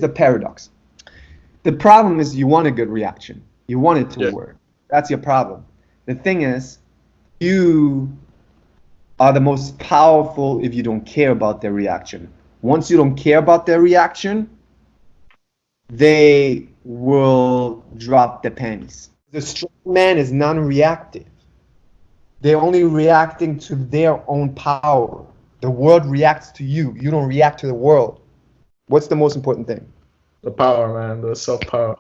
the paradox. The problem is you want a good reaction. You want it to work. That's your problem. The thing is, you are the most powerful if you don't care about their reaction. Once you don't care about their reaction, they will drop the panties. The strong man is non-reactive. They're only reacting to their own power. The world reacts to you. You don't react to the world. What's the most important thing? The power, man. The self-power.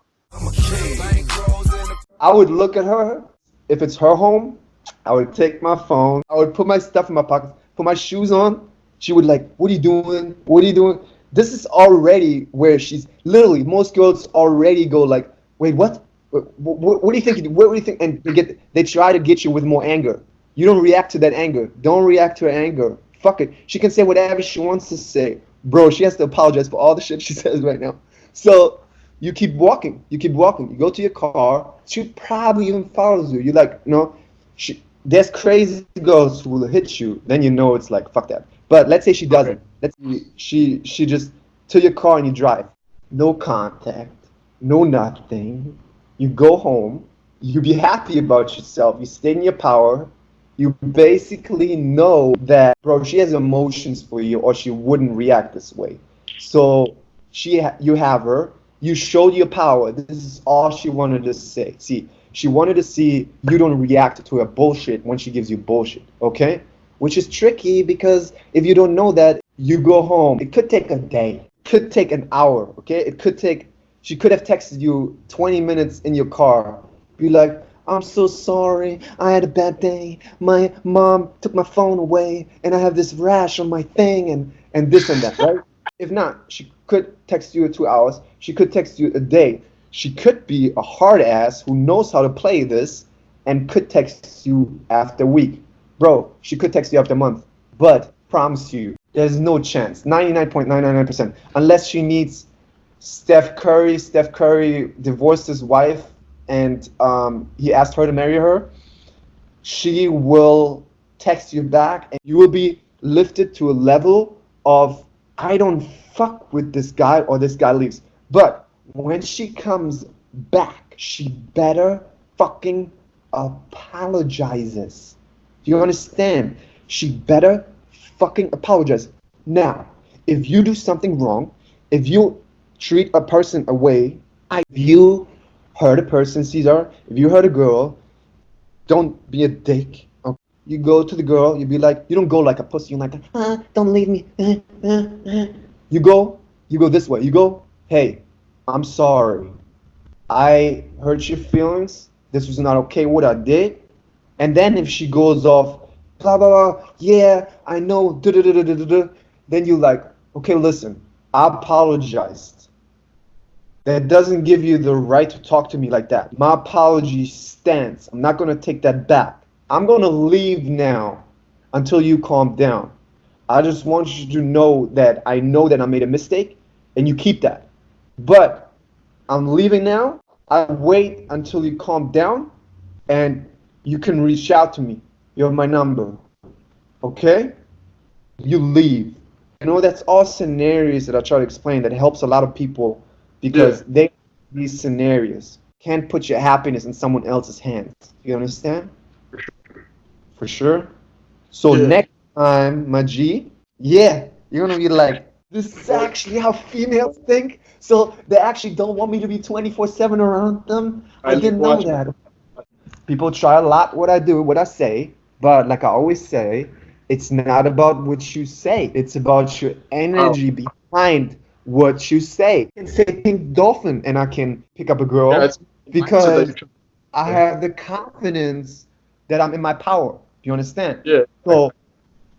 I would look at her. If it's her home, I would take my phone. I would put my stuff in my pocket, put my shoes on. She would like, what are you doing? What are you doing? This is already where she's literally, most girls already go like, wait, what? What do you think? What do you think? And they try to get you with more anger. You don't react to that anger. Don't react to her anger. Fuck it. She can say whatever she wants to say. Bro, she has to apologize for all the shit she says right now. So you keep walking. You keep walking. You go to your car. She probably even follows you. You're like, no, there's crazy girls who will hit you. Then you know it's like, fuck that. But let's say she doesn't. Let's say she just to your car and you drive. No contact. No nothing. You go home. You be happy about yourself. You stay in your power. You basically know that, bro, she has emotions for you or she wouldn't react this way. So you have her. You showed your power. This is all she wanted to say. See, she wanted to see you don't react to her bullshit when she gives you bullshit, okay? Which is tricky because if you don't know that, you go home. It could take a day. It could take an hour, okay? She could have texted you 20 minutes in your car. Be like, I'm so sorry. I had a bad day. My mom took my phone away and I have this rash on my thing and this and that, right? If not, she could text you in 2 hours. She could text you a day. She could be a hard ass who knows how to play this and could text you after a week. Bro, she could text you after a month. But promise you, there's no chance. 99.999%. Unless she needs Steph Curry. Steph Curry divorced his wife and he asked her to marry her. She will text you back and you will be lifted to a level of, I don't fuck with this guy or this guy leaves. But when she comes back, she better fucking apologizes. Do you understand? She better fucking apologize. Now, if you do something wrong, if you treat a person away, if you hurt a person, Caesar, if you hurt a girl, don't be a dick. Okay? You go to the girl, you be like, you don't go like a pussy, you're like, don't leave me. You go this way. You go, hey, I'm sorry. I hurt your feelings. This was not okay what I did. And then if she goes off, blah, blah, blah, yeah, I know, then you're like, okay, listen, I apologized. That doesn't give you the right to talk to me like that. My apology stands. I'm not going to take that back. I'm going to leave now until you calm down. I just want you to know that I made a mistake and you keep that. But I'm leaving now. I wait until you calm down and you can reach out to me. You have my number. Okay? You leave. You know, that's all scenarios that I try to explain that helps a lot of people because these scenarios can't put your happiness in someone else's hands. You understand? For sure. So next time, my G, you're gonna be like, this is actually how females think. So they actually don't want me to be 24/7 around them. I didn't know that. People try a lot what I do, what I say, but like I always say, it's not about what you say. It's about your energy behind what you say. I can say pink dolphin and I can pick up a girl because I have the confidence that I'm in my power. Do you understand? Yeah. So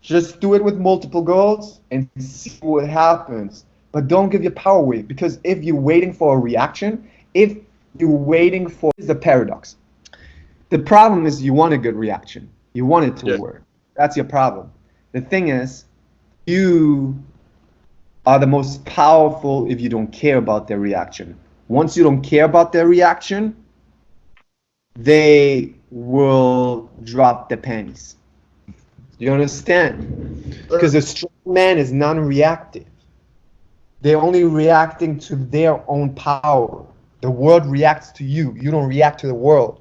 just do it with multiple girls and see what happens. But don't give your power away because if you're waiting for a reaction, if you're waiting for the paradox. The problem is you want a good reaction. You want it to work. That's your problem. The thing is, you are the most powerful if you don't care about their reaction. Once you don't care about their reaction, they will drop the panties. You understand? Because a strong man is non-reactive. They're only reacting to their own power. The world reacts to you. You don't react to the world.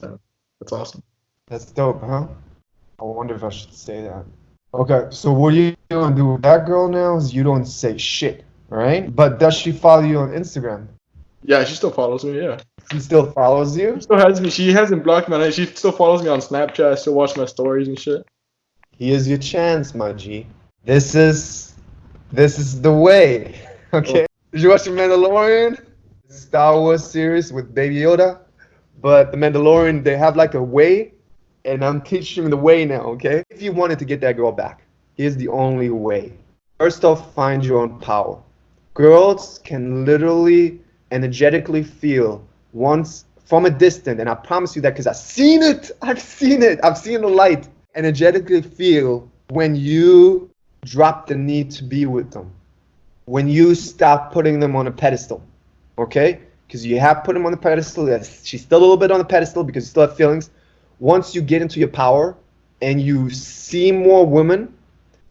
Yeah, that's awesome. That's dope, huh? I wonder if I should say that. Okay, so what you gonna do with that girl now is you don't say shit, right? But does she follow you on Instagram? Yeah, she still follows me. Yeah, She still follows you? she still has me. She hasn't blocked me. She still follows me on Snapchat. Still watch my stories and shit. Here's your chance, my G. This is the way. Okay. Did you watch The Mandalorian? Star Wars series with Baby Yoda? But The Mandalorian, they have like a way, and I'm teaching the way now, okay? If you wanted to get that girl back, here's the only way. First off, find your own power. Girls can literally energetically feel once from a distance, and I promise you that because I've seen it. I've seen it. I've seen the light. Energetically feel when you drop the need to be with them. When you stop putting them on a pedestal, okay? Because you have put them on the pedestal. She's still a little bit on the pedestal because you still have feelings. Once you get into your power and you see more women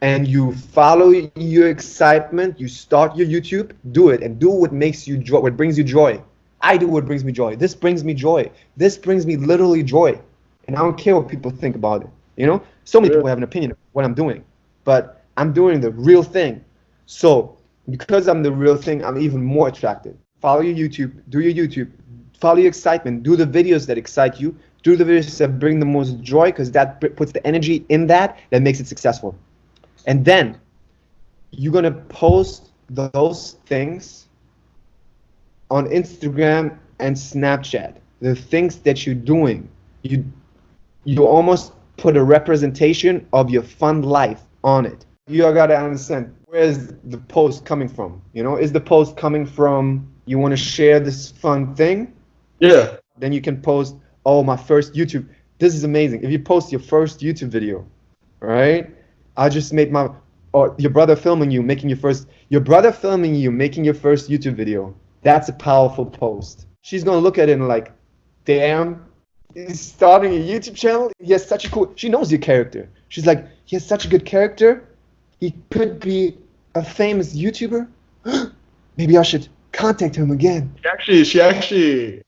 and you follow your excitement, you start your YouTube, do it and do what makes you joy, what brings you joy. I do what brings me joy. This brings me joy. This brings me literally joy. And I don't care what people think about it. You know, so many people have an opinion of what I'm doing, but I'm doing the real thing. So because I'm the real thing, I'm even more attracted. Follow your YouTube, do your YouTube, follow your excitement, do the videos that excite you, do the videos that bring the most joy, because that puts the energy in that makes it successful. And then you're gonna post those things on Instagram and Snapchat. The things that you're doing, you almost put a representation of your fun life on it. You gotta understand, where's the post coming from? You know, is the post coming from you want to share this fun thing? Yeah. Then you can post, oh, my first YouTube. This is amazing. If you post your first YouTube video, right? I just made my, or your brother filming you making your first YouTube video. That's a powerful post. She's gonna look at it and like, damn, he's starting a YouTube channel. He has such a cool, she knows your character. She's like, he has such a good character. He could be a famous YouTuber. Maybe I should contact him again. We actually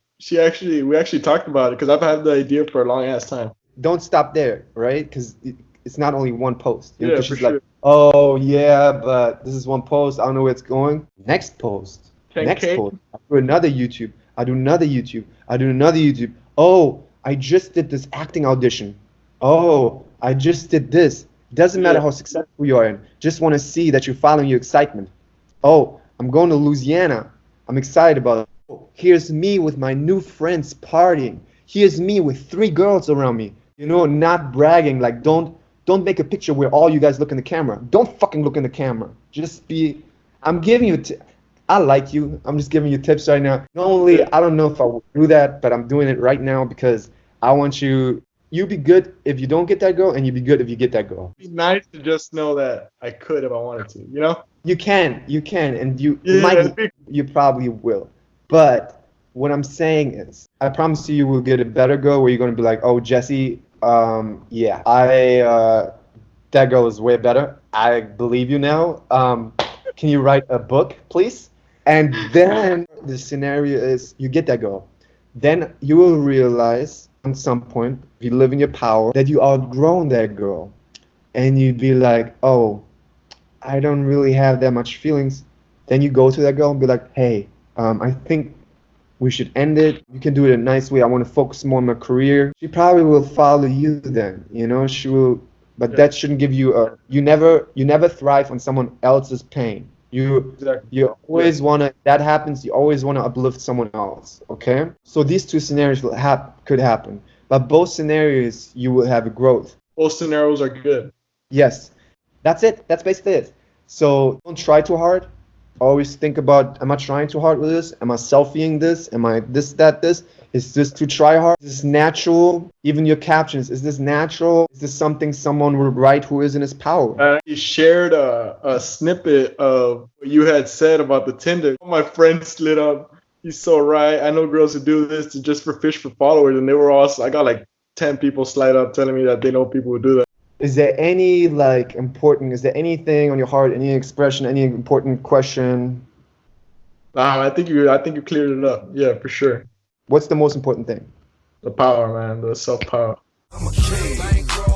talked about it because I've had the idea for a long ass time. Don't stop there, right? Because it's not only one post. You know, Yeah, she's for like, oh yeah, but this is one post. I don't know where it's going. Next post. 10K? Next post. I do another YouTube. I do another YouTube. I do another YouTube. Oh, I just did this acting audition. Oh, I just did this. Doesn't matter how successful you are in. Just want to see that you're following your excitement. Oh, I'm going to Louisiana. I'm excited about it. Oh, here's me with my new friends partying. Here's me with 3 girls around me. You know, not bragging. Like, don't make a picture where all you guys look in the camera. Don't fucking look in the camera. Just be. I'm giving you. I like you. I'm just giving you tips right now. Not only I don't know if I will do that, but I'm doing it right now because I want you. You be good if you don't get that girl, and you be good if you get that girl. It'd be nice to just know that I could if I wanted to, you know? You can, and you probably will. But what I'm saying is, I promise you will get a better girl where you're gonna be like, oh, Jesse, yeah, that girl is way better. I believe you now. Can you write a book, please? And then the scenario is you get that girl. Then you will realize at some point, if you live in your power, that you outgrown that girl. And you'd be like, oh, I don't really have that much feelings. Then you go to that girl and be like, hey, I think we should end it. You can do it in a nice way. I want to focus more on my career. She probably will follow you then, you know, she will, but that shouldn't give you a, you never thrive on someone else's pain. You always want to, that happens, you always want to uplift someone else, okay? So these 2 scenarios could happen, but both scenarios you will have a growth. Both scenarios are good. Yes, that's it. That's basically it. So don't try too hard. Always think about, am I trying too hard with this? Am I selfieing this? Am I this, that, this? Is this too try hard? Is this natural? Even your captions, is this natural? Is this something someone would write who is in his power? You shared a snippet of what you had said about the Tinder. My friend slid up. He's so right. I know girls who do this just for fish for followers, and they were all, I got like 10 people slide up telling me that they know people who do that. Is there any like important? Is there anything on your heart? Any expression? Any important question? I think you cleared it up. Yeah, for sure. What's the most important thing? The power, man. The self power. I'm a king.